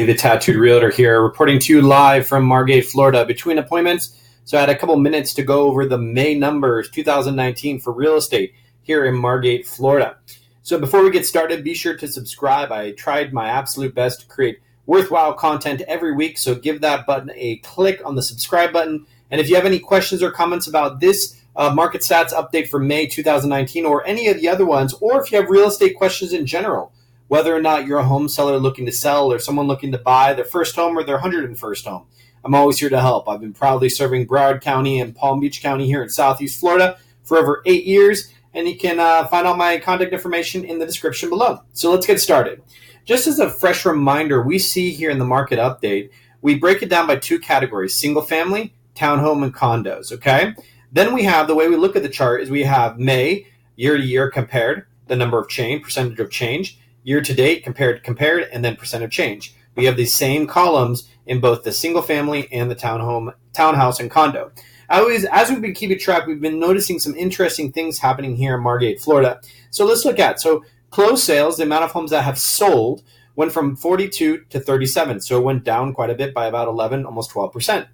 The Tattooed Realtor here, reporting to you live from Margate, Florida, between appointments. So I had a couple minutes to go over the May numbers 2019 for real estate here in Margate, Florida. So before we get started, be sure to subscribe. I tried my absolute best to create worthwhile content every week, so give that button a click on the subscribe button. And if you have any questions or comments about this market stats update for May 2019 or any of the other ones, or if you have real estate questions in general, whether or not you're a home seller looking to sell or someone looking to buy their first home or their 101st home, I'm always here to help. I've been proudly serving Broward County and Palm Beach County here in Southeast Florida for over 8 years, and you can find all my contact information in the description below. So let's get started. Just as a fresh reminder, we see here in the market update, we break it down by two categories: single family, townhome, and condos, okay? Then we have, the way we look at the chart is we have May, year to year compared, the number of change, percentage of change, year to date compared, and then percent of change. We have these same columns in both the single family and the townhouse, and condo. As we've been keeping track, we've been noticing some interesting things happening here in Margate, Florida. So let's look at, closed sales, the amount of homes that have sold went from 42 to 37. So it went down quite a bit by about 11, almost 12%.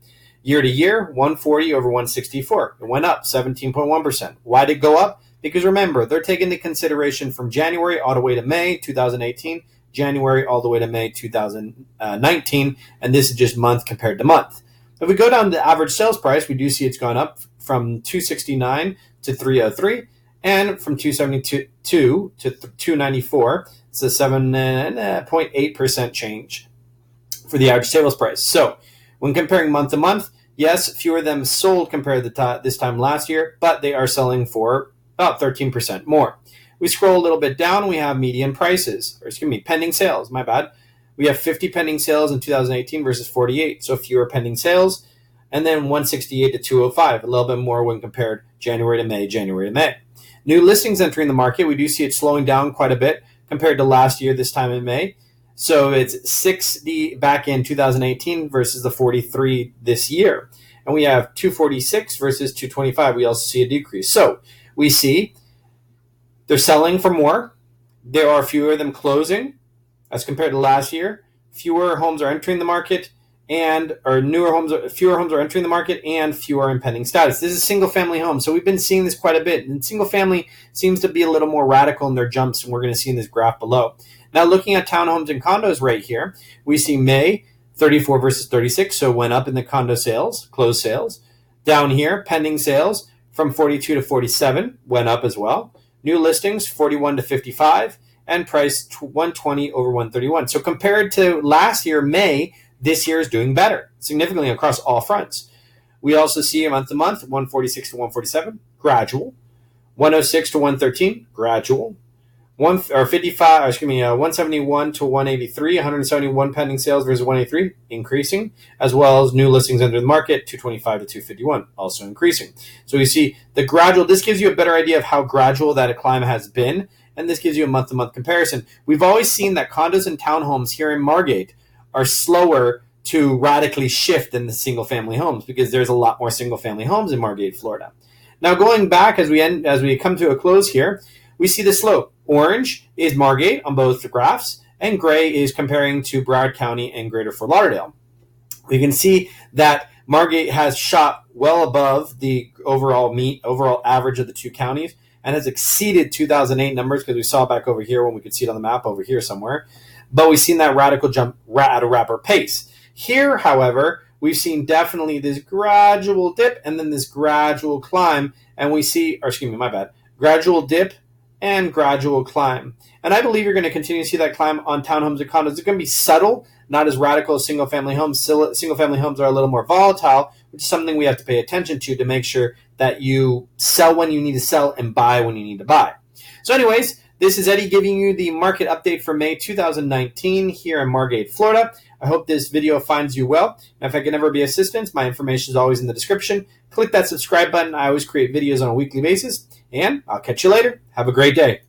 Year to year, 140 over 164. It went up 17.1%. Why did it go up? Because remember, they're taking into consideration from January all the way to May 2018, January all the way to May 2019, and this is just month compared to month. If we go down to the average sales price, we do see it's gone up from 269 to 303, and from 272 to 294. It's a 7.8% change for the average sales price. So when comparing month to month, yes, fewer of them sold compared to this time last year, but they are selling for about 13% more. We scroll a little bit down, we have median prices, pending sales, my bad. We have 50 pending sales in 2018 versus 48, so fewer pending sales. And then 168 to 205, a little bit more when compared January to May. New listings entering the market, we do see it slowing down quite a bit compared to last year, this time in May. So it's 60 back in 2018 versus the 43 this year. And we have 246 versus 225. We also see a decrease. So we see they're selling for more. There are fewer of them closing as compared to last year. Fewer homes are entering the market, fewer homes are entering the market, and fewer in pending status. This is single family homes. So we've been seeing this quite a bit. And single family seems to be a little more radical in their jumps, and we're going to see in this graph below. Now looking at townhomes and condos right here, we see May 34 versus 36. So it went up in the condo sales, closed sales. Down here, pending sales from 42 to 47 went up as well. New listings 41 to 55, and price 120 over 131. So compared to last year, May, this year is doing better significantly across all fronts. We also see month to month 146 to 147, gradual. 106 to 113, gradual. 171 to 183, 171 pending sales versus 183, increasing, as well as new listings under the market, 225 to 251, also increasing. So you see the gradual, this gives you a better idea of how gradual that climb has been, and this gives you a month-to-month comparison. We've always seen that condos and townhomes here in Margate are slower to radically shift than the single-family homes because there's a lot more single-family homes in Margate, Florida. Now going back as we come to a close here, we see the slope. Orange is Margate on both the graphs, and gray is comparing to Broward County and Greater Fort Lauderdale. We can see that Margate has shot well above the overall average of the two counties and has exceeded 2008 numbers because we saw back over here when we could see it on the map over here somewhere. But we've seen that radical jump at a rapid pace. Here, however, we've seen definitely this gradual dip and then this gradual climb, and we see, gradual dip and gradual climb. And I believe you're going to continue to see that climb on townhomes and condos. It's going to be subtle, not as radical as single-family homes. Single-family homes are a little more volatile, which is something we have to pay attention to make sure that you sell when you need to sell and buy when you need to buy. So anyways, this is Eddie giving you the market update for May 2019 here in Margate, Florida. I hope this video finds you well. And if I can ever be of assistance, my information is always in the description. Click that subscribe button. I always create videos on a weekly basis. And I'll catch you later. Have a great day.